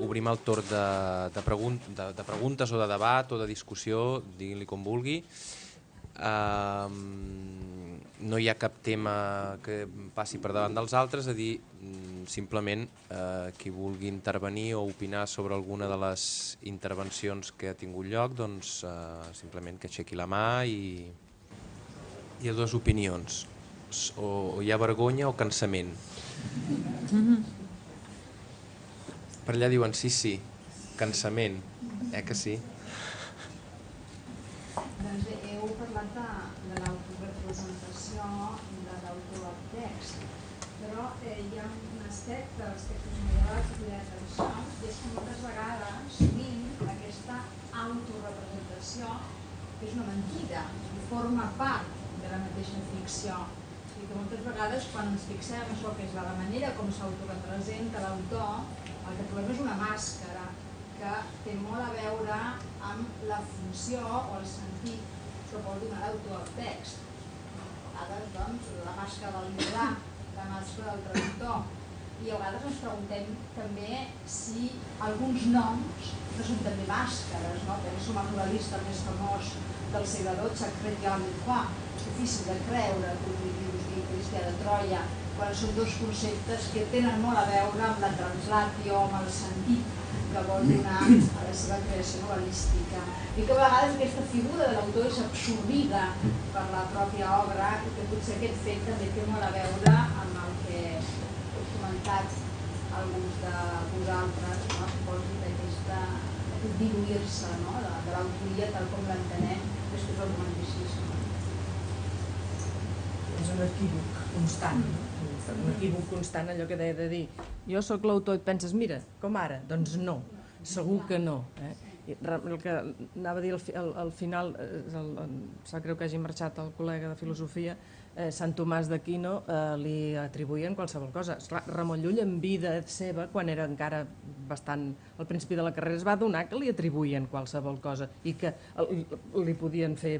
obrim el torn de preguntes o de debat o de discussió, diguin-li com vulgui. No hi ha cap tema que passi per davant dels altres, és a dir, simplement qui vulgui intervenir o opinar sobre alguna de les intervencions que ha tingut lloc, doncs simplement que aixequi la mà i hi ha dues opinions, o hi ha vergonya o cansament. Per allà diuen sí, cansament, que sí? Doncs heu parlat de l'autorepresentació de l'autor del text, però hi ha un aspecte que m'ha cridat l'atenció, i és que moltes vegades, sovint, aquesta autorepresentació és una mentida i forma part de la mateixa ficció. I que moltes vegades, quan ens fixem en això, que és de la manera com s'autorepresenta l'autor, el que trobem és una màscara que té molt a veure amb la funció o el sentit que vol donar l'autor al text. A vegades, doncs, la màscara del violà, la màscara del traductor. I a vegades ens preguntem també si alguns noms no són també màscares, no? Penso en el novel·lista més famós del segle XII, Chrétien de Troyes. És difícil de creure que un dius Cristià de Troia, quan són dos conceptes que tenen molt a veure amb la translatio, amb el sentit que vol donar a la seva creació novel·lística. I que a vegades aquesta figura de l'autor és absorbida per la pròpia obra i que potser aquest fet també té molt a veure amb el que heu comentat alguns de vosaltres, no? Suposo d'aquest diluir-se, no? De l'autoria tal com l'entenem després del romanticisme. És un equívoc constant, un equívoc constant, allò que deia de dir jo sóc l'autor i et penses, mira, com ara? Doncs no, segur que no. El que anava a dir al final, sap greu que hagi marxat el col·lega de filosofia, Sant Tomàs d'Aquino li atribuïen qualsevol cosa. Esclar, Ramon Llull en vida seva, quan era encara bastant al principi de la carrera, es va adonar que li atribuïen qualsevol cosa i que li podien fer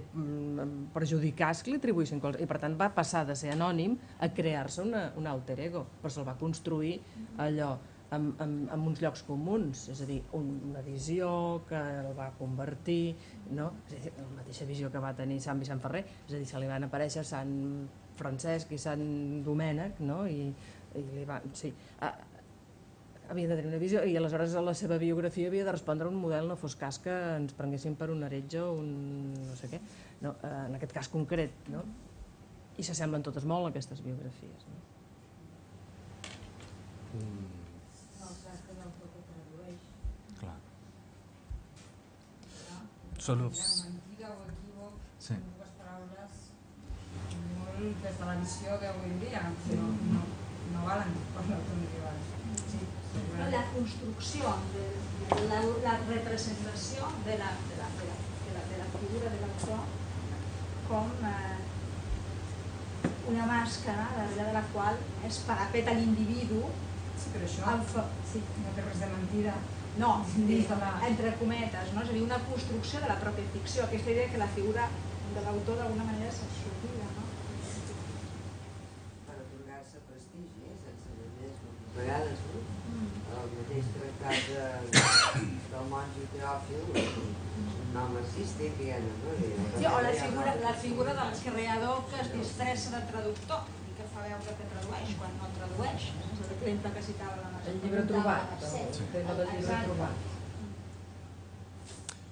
perjudicar que li atribuïssin coses. I per tant va passar de ser anònim a crear-se un alter ego, però se'l va construir allò amb uns llocs comuns, és a dir, una visió que el va convertir, no? La mateixa visió que va tenir Sant Vicent Ferrer, és a dir, se li van aparèixer Sant Francesc i Sant Domènec, no? I li va, sí, havia de tenir una visió i aleshores a la seva biografia havia de respondre a un model, no fos cas que ens prenguessin per un heretge o un no sé què, no? En aquest cas concret, no? I s'assemblen totes molt aquestes biografies, no? Solo... La mentida o equívoc són dues paraules molt des de la visió d'avui en dia, no valen per l'automotival. Sí, la construcció, la representació de la figura de l'autor com una màscara darrere de la qual es parapeta l'individu. Sí, però això no té res de mentida. No, entre cometes, no? És a dir, una construcció de la pròpia ficció, aquesta idea que la figura de l'autor d'alguna manera s'absorbida, no? Per atorgar-se prestigi, sense més, moltes vegades, no? El mateix tractat del monjo Teòfil, un nom artístic, diguem-ne, no? Sí, o la figura del creador que es disfressa de traductor i que fa veure que tradueix quan no tradueix. L'exemple que citava el llibre trobat.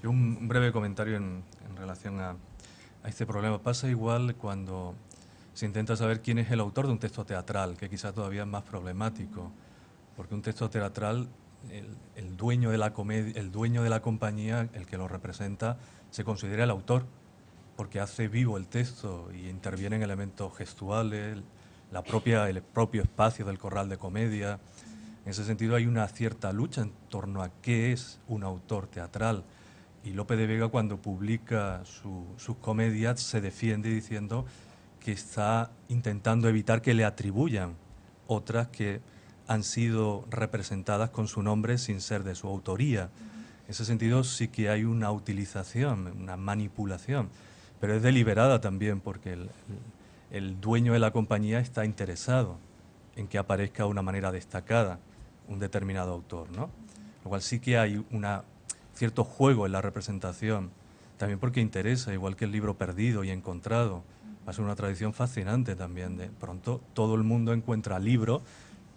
Un breve comentario en relación a este problema. Pasa igual cuando se intenta saber quién es el autor de un texto teatral, que quizás todavía es más problemático, porque un texto teatral, el dueño de la comedia, el dueño de la compañía, el que lo representa, se considera el autor, porque hace vivo el texto y intervienen elementos gestuales, el propio espacio del corral de comedia. En ese sentido hay una cierta lucha en torno a qué es un autor teatral. Y Lope de Vega, cuando publica sus comedias, se defiende diciendo que está intentando evitar que le atribuyan otras que han sido representadas con su nombre sin ser de su autoría. En ese sentido sí que hay una utilización, una manipulación, pero es deliberada también porque el dueño de la compañía está interesado en que aparezca de una manera destacada un determinado autor, ¿no? lo cual sí que hay cierto juego en la representación, también porque interesa, igual que el libro perdido y encontrado. Va a ser una tradición fascinante también. De pronto todo el mundo encuentra libros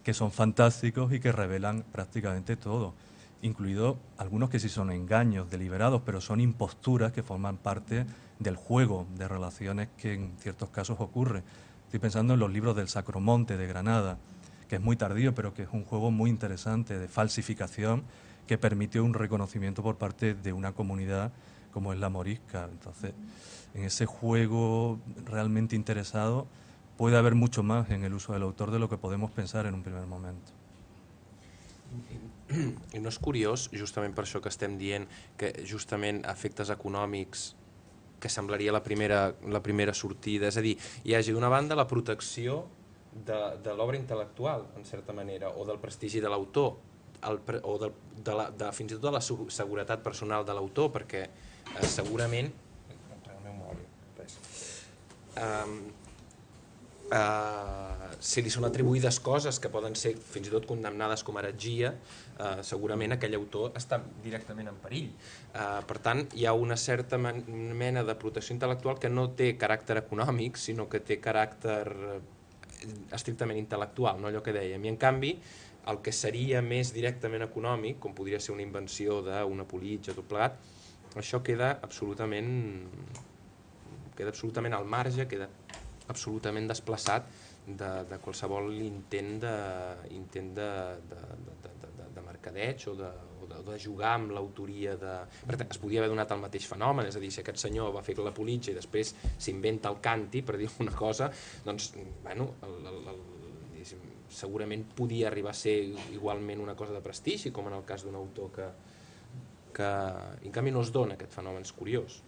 que son fantásticos y que revelan prácticamente todo, incluido algunos que sí son engaños deliberados, pero son imposturas que forman parte del juego de relaciones que en ciertos casos ocurre. Estoy pensando en los libros del Sacromonte de Granada, que es muy tardío, pero que es un juego muy interesante de falsificación que permitió un reconocimiento por parte de una comunidad como es la morisca. Entonces, en ese juego realmente interesado puede haber mucho más en el uso del autor de lo que podemos pensar en un primer momento. I no és curiós, justament per això que estem dient, que justament efectes econòmics, que semblaria la primera sortida, és a dir, hi hagi d'una banda la protecció de l'obra intel·lectual, en certa manera, o del prestigi de l'autor, o fins i tot de la seguretat personal de l'autor, perquè segurament si li són atribuïdes coses que poden ser fins i tot condemnades com a heretgia, segurament aquell autor està directament en perill. Per tant, hi ha una certa mena de protecció intel·lectual que no té caràcter econòmic, sinó que té caràcter estrictament intel·lectual, no allò que dèiem. I en canvi, el que seria més directament econòmic, com podria ser una invenció d'una politja, tot plegat, això queda absolutament al marge, queda absolutament desplaçat de qualsevol intent de mercadeig o de jugar amb l'autoria de... Es podia haver donat el mateix fenomen, és a dir, si aquest senyor va fer la politja i després s'inventa el canti, per dir una cosa, doncs, bueno, segurament podia arribar a ser igualment una cosa de prestigi, com en el cas d'un autor que en canvi no es dona aquest fenomen, és curiós.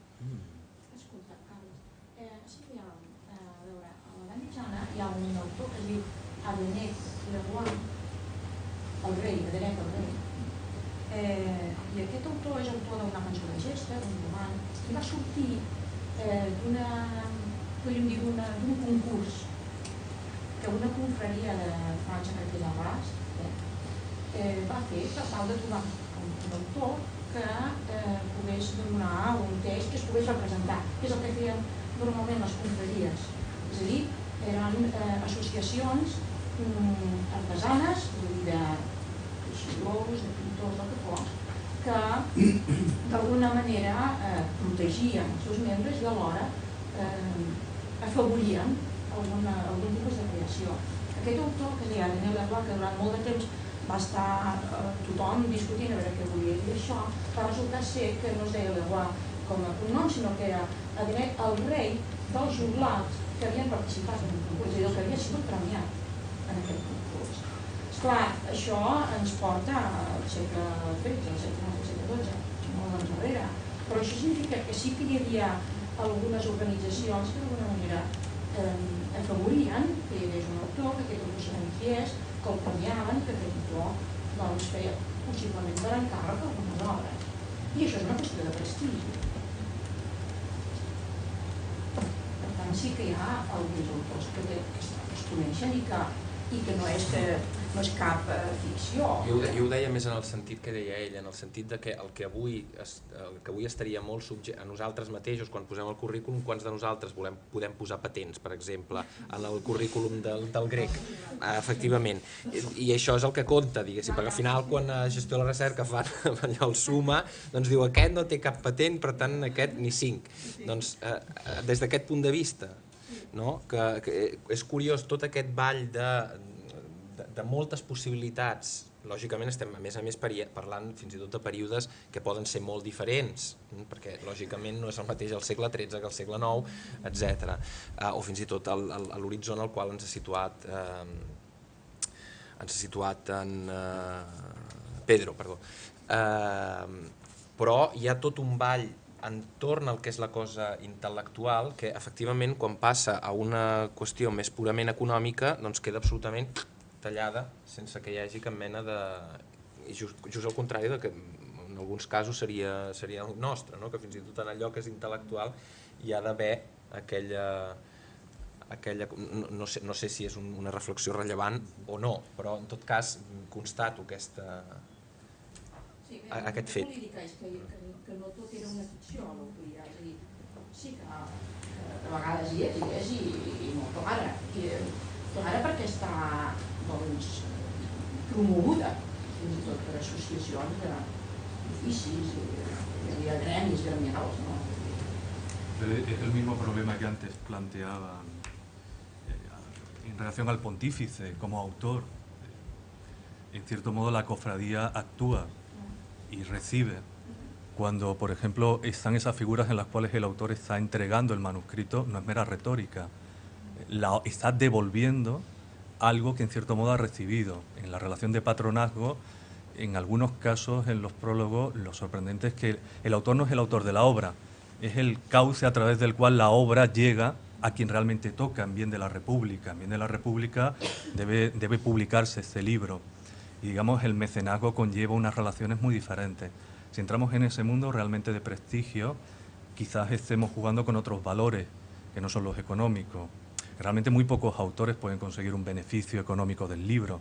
Escolta, Carles, sí que hi ha, a veure, a l'edat mitjana hi ha un autor que es diu Adenet Leroy, el rei, Adenet el rei, i aquest autor és autor d'una cançó de gesta, d'un roman, i va sortir d'un concurs que una confraria de França que era Ras va fer per tal de trobar un autor que pogués donar un text que es pogués representar, que és el que feien normalment les confraries. És a dir, eren associacions artesanes, de teixidors, de pintors, del que fos, que d'alguna manera protegien els seus membres i alhora afavorien algun tipus de creació. Aquest autor, que es deia Adenet Leroy, que durant molt de temps va estar tothom discutint a veure què volia dir això, va resultar ser que no es deia Leroy com a cognom, sinó que era Adenet el rei dels joglats que havien participat en un concurs, i el que havia sigut premiat en aquest concurs. Esclar, això ens porta al segle XIII, al segle XII, molt enrere, però això significa que sí que hi havia algunes organitzacions que d'alguna manera afavorien que hi hagués un autor, que aquest autor s'anunciés, que el premiaven, que aquest autor feia possiblement per encàrrec algunes obres. I això és una qüestió de prestigi. Per tant, sí que hi ha alguns autors que es coneixen i que no és cap ficció. Jo ho deia més en el sentit que deia ell, en el sentit que el que avui estaria molt a nosaltres mateixos, quan posem el currículum, quants de nosaltres podem posar patents, per exemple, en el currículum del grec, efectivament. I això és el que compta, diguéssim, perquè al final, quan a gestió de la recerca fan allò el suma, doncs diu aquest no té cap patent, per tant aquest ni 5. Doncs des d'aquest punt de vista, que és curiós tot aquest ball de moltes possibilitats. Lògicament estem a més parlant fins i tot de períodes que poden ser molt diferents, perquè lògicament no és el mateix el segle XIII que el segle IX, etc. O fins i tot l'horitzó en el qual ens ha situat en Pedro, perdó. Però hi ha tot un ball entorn al que és la cosa intel·lectual que efectivament quan passa a una qüestió més purament econòmica doncs queda absolutament tallada sense que hi hagi cap mena de... I just al contrari que en alguns casos seria el nostre, que fins i tot en allò que és intel·lectual hi ha d'haver aquella... No sé si és una reflexió rellevant o no, però en tot cas constato aquest fet. Sí, que no tot era una ficció, l'autoritat. És a dir, sí que a vegades hi és i molt clara. Clara perquè està, doncs, promoguda, fins i tot per associacions d'oficis i de gremis gremials, no? Pero es el mismo problema que antes planteaba en relación al pontífice como autor. En cierto modo la cofradía actúa y recibe cuando, por ejemplo, están esas figuras en las cuales el autor está entregando el manuscrito, no es mera retórica, está devolviendo algo que en cierto modo ha recibido. En la relación de patronazgo, en algunos casos, en los prólogos, lo sorprendente es que el autor no es el autor de la obra, es el cauce a través del cual la obra llega a quien realmente toca. En bien de la República. En bien de la República debe publicarse este libro. Y digamos, el mecenazgo conlleva unas relaciones muy diferentes. Si entramos en ese mundo realmente de prestigio, quizás estemos jugando con otros valores que no son los económicos. Realmente muy pocos autores pueden conseguir un beneficio económico del libro.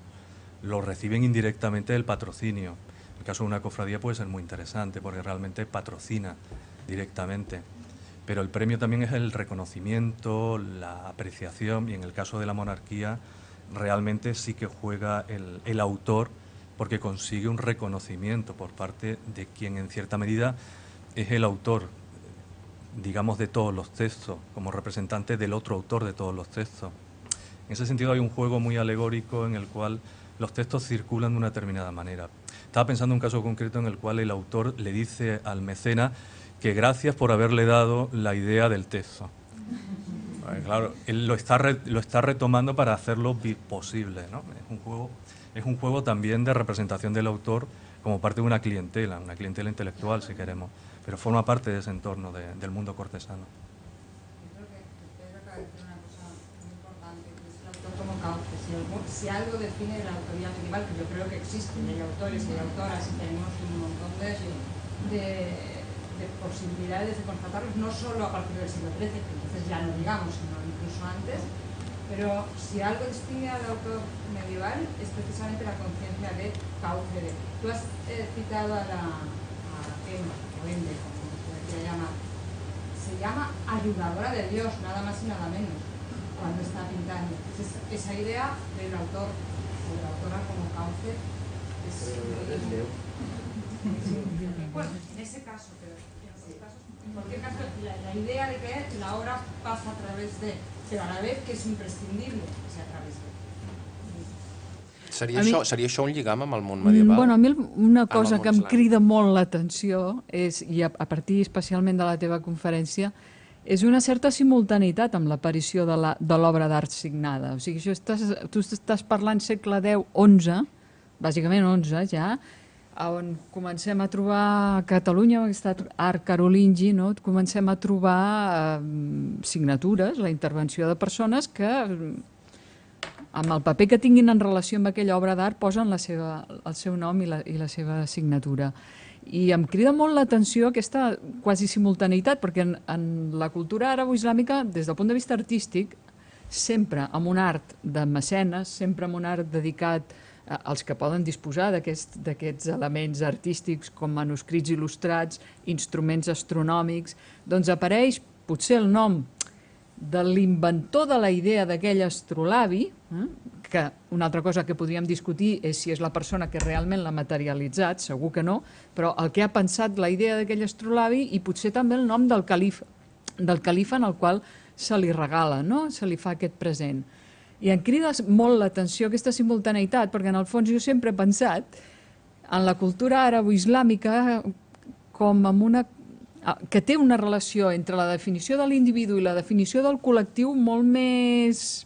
Lo reciben indirectamente del patrocinio. El caso de una cofradía puede ser muy interesante porque realmente patrocina directamente. Pero el premio también es el reconocimiento, la apreciación, y en el caso de la monarquía realmente sí que juega el autor porque consigue un reconocimiento por parte de quien en cierta medida es el autor, digamos, de todos los textos, como representante del otro autor de todos los textos. En ese sentido hay un juego muy alegórico en el cual los textos circulan de una determinada manera. Estaba pensando en un caso concreto en el cual el autor le dice al mecenas que gracias por haberle dado la idea del texto. Claro, él lo está retomando para hacerlo posible, ¿no? Es un juego también de representación del autor como parte de una clientela intelectual, si queremos, pero forma parte de ese entorno del mundo cortesano. Yo creo que Pedro acaba de decir una cosa muy importante, que es el autor como cauce. Si algo define la autoría medieval, que yo creo que existe, y hay autores y hay autoras, y tenemos un montón de posibilidades de constatarlos, no solo a partir del siglo XIII, que entonces ya no digamos, sino incluso antes, pero si algo distingue al autor medieval es precisamente la conciencia de cauce. Tú has citado a la Emma, o Ende, como se quiera llamar, se llama ayudadora de Dios, nada más y nada menos, cuando está pintando. Entonces, esa idea del autor o de la autora como cauce es... Bueno, en ese caso, pero en cualquier caso, la idea de que la obra pasa a través de, pero a la vez que es imprescindible que sea a través de. Seria això un lligam amb el món medieval? Bueno, a mi una cosa que em crida molt l'atenció, i a partir especialment de la teva conferència, és una certa simultaneïtat amb l'aparició de l'obra d'art signada. O sigui, tu estàs parlant segle X-XI, bàsicament XI ja, on comencem a trobar a Catalunya, aquest art carolingi, no? Comencem a trobar signatures, la intervenció de persones que, amb el paper que tinguin en relació amb aquella obra d'art, posen el seu nom i la seva signatura. I em crida molt l'atenció aquesta quasi simultaneïtat, perquè en la cultura àrab-islàmica, des del punt de vista artístic, sempre amb un art de mecenes, sempre amb un art dedicat als que poden disposar d'aquests elements artístics com manuscrits il·lustrats, instruments astronòmics, doncs apareix potser el nom de l'inventor de la idea d'aquell astrolabi, que una altra cosa que podríem discutir és si és la persona que realment l'ha materialitzat, segur que no, però el que ha pensat la idea d'aquell astrolabi i potser també el nom del califa en el qual se li regala, no? Se li fa aquest present. I em crida molt l'atenció aquesta simultaneïtat, perquè en el fons jo sempre he pensat en la cultura àrab-islàmica com amb que té una relació entre la definició de l'individu i la definició del col·lectiu molt més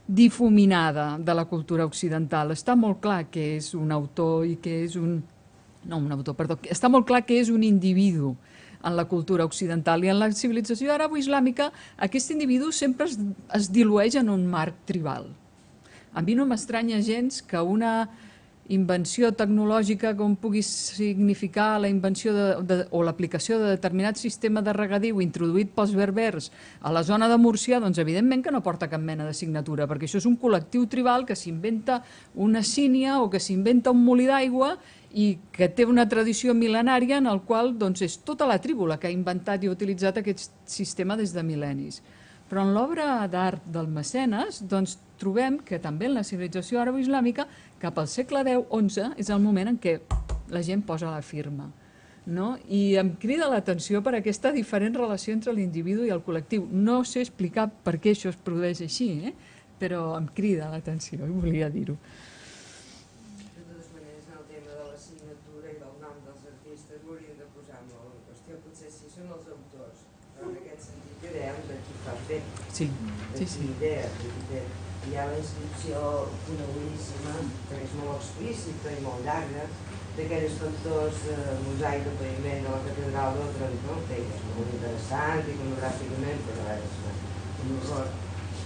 difuminada de la cultura occidental. Està molt clar que és un autor i que és està molt clar que és un individu en la cultura occidental, i en la civilització àrab-islàmica aquest individu sempre es dilueix en un marc tribal. A mi no m'estranya gens que una invenció tecnològica com pugui significar la invenció o l'aplicació de determinat sistema de regadiu introduït pels berbers a la zona de Múrcia, doncs evidentment que no porta cap mena de signatura, perquè això és un col·lectiu tribal que s'inventa una sínia o que s'inventa un molí d'aigua i que té una tradició mil·lenària en el qual doncs, és tota la tribu la que ha inventat i ha utilitzat aquest sistema des de mil·lennis. Però en l'obra d'art del Mecenes doncs, trobem que també en la civilització àrab-islàmica, cap al segle X-XI, és el moment en què la gent posa la firma. No? I em crida l'atenció per aquesta diferent relació entre l'individu i el col·lectiu. No sé explicar per què això es produeix així, però em crida l'atenció i volia dir-ho. De totes maneres, en el tema de la signatura i del nom dels artistes ho hauríem de posar molt en qüestió. Potser sí són els autors, però en aquest sentit direm de qui fa fer. Sí. Idea. Hi ha la inscripció coneguíssima, que és molt explícita i molt llarga, d'aquells factors mosaic de paviment de la catedral d'Otranto, que és molt interessant iconogràficament, però és un horror.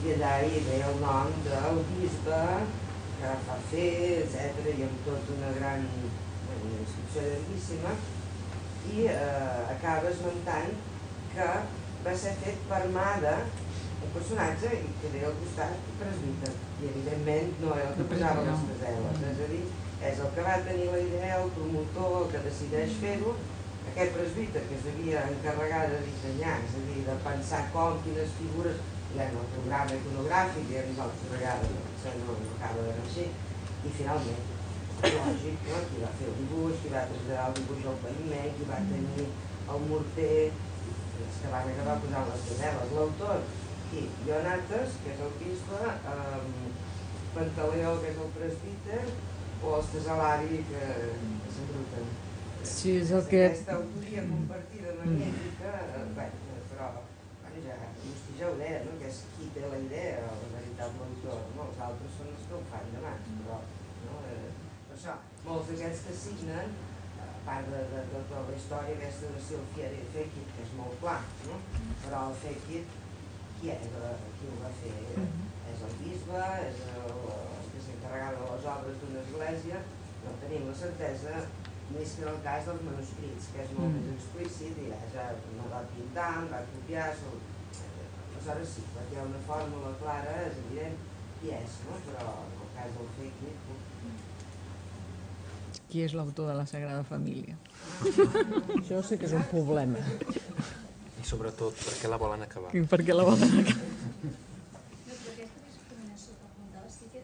I allà hi ve el nom del bisbe que fa fer, etc., i amb tota una gran inscripció llarguíssima, i acaba esmentant que va ser fet per mà d'un personatge i que ve al costat presbiter. I evidentment no era el que posava les caseles, és a dir, és el que va tenir la idea, el promotor, el que decideix fer-ho, aquest presbiter que s'havia encarregat de dissenyar, és a dir, de pensar com, quines figures, hi ha el programa iconogràfic, i nosaltres a vegades no acaba d'anar així, i finalment, lògic, no? Qui va fer el dibuix, qui va traslladar el dibuix al paviment, qui va tenir el morter, els que van acabar posant les caseles, l'autor, i Ionates, que és el bisbe, Pantaleó, que és el presbiter, o els Tesalari, que s'embruten. Sí, és el que... Aquesta autoria compartida magnífica, però ja ho deia, que és qui té la idea, el veritable autor, els altres són els que ho fan de mans, però per això, molts d'aquests que signen, a part de tota la història aquesta de Silfieri i Fekit, que és molt clar, però el Fekit, qui ho va fer? És el bisbe, és el que s'encarregava de les obres d'una església, no tenim la certesa, més que en el cas dels manuscrits, que és molt més explícit, i ja no va pintar, va copiar, aleshores sí, perquè hi ha una fórmula clara, és evident qui és, però en el cas del Fekit... Qui és l'autor de la Sagrada Família? Això sí que és un problema. I sobretot, per què la volen acabar? I per què la volen acabar? Però aquesta discriminació que apuntaves, sí que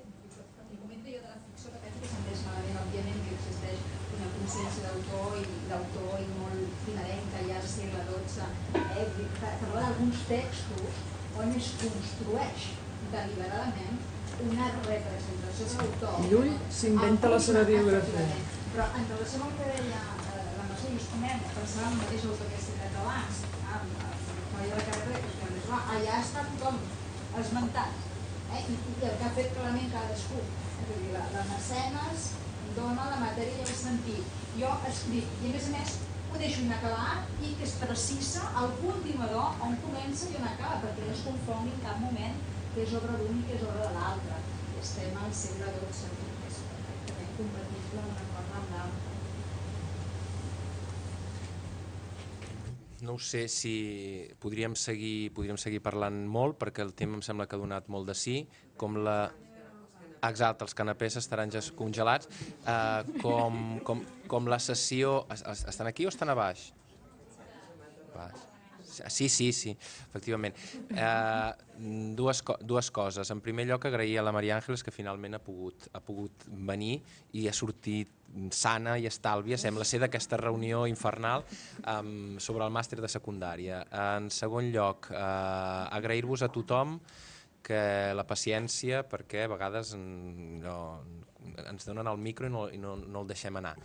li comento jo de la ficció, que penso que s'entès malament, òbviament, que existeix una consciència d'autor i molt primerenca, ja al segle XII. Parla d'alguns textos on es construeix deliberadament una representació d'autor. Llull s'inventa la seva biografia. Però en relació amb el que deia la Mercè Justament, pensava en el mateix autor que he citat abans, Maria de Carrera, que allà està tothom esmentat, i el que ha fet clarament cadascú. És a dir, la Mecenes dona la matèria i el sentit. Jo escric, i a més ho deixo inacabat i que es precisa el continuador on comença i on acaba, perquè no es confongui en cap moment que és obra d'un i que és obra de l'altre. Estem al segle XII, que és perfectament compatible una cosa amb l'altra. No ho sé si podríem seguir parlant molt, perquè el tema em sembla que ha donat molt de sí, com la... Exacte, els canapés estaran ja congelats. Com la sessió... Estan aquí o estan a baix? Baix. Sí, efectivament. Dues coses. En primer lloc, agrair a la Maria Àngeles que finalment ha pogut venir i ha sortit sana i estàlvia, sembla ser, d'aquesta reunió infernal sobre el màster de secundària. En segon lloc, agrair-vos a tothom que la paciència, perquè a vegades ens donen el micro i no el deixem anar.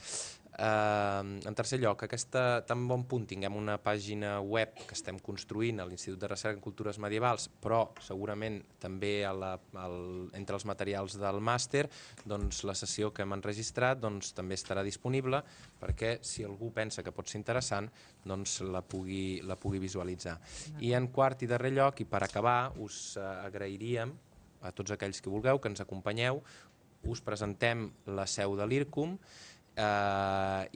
En tercer lloc, tan bon punt tinguem una pàgina web que estem construint a l'Institut de Recerca en Cultures Medievals, però segurament també entre els materials del màster, doncs la sessió que hem enregistrat també estarà disponible perquè si algú pensa que pot ser interessant doncs la pugui visualitzar. I en quart i darrer lloc, i per acabar, us agrairíem a tots aquells que vulgueu que ens acompanyeu us presentem la seu de l'IRCUM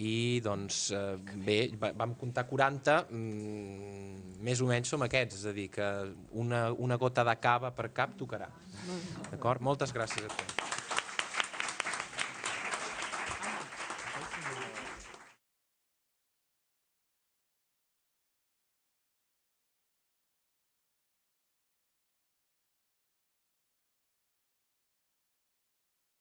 i doncs bé, vam comptar 40, més o menys som aquests, és a dir, que una gota de cava per cap tocarà. D'acord? Moltes gràcies a tots.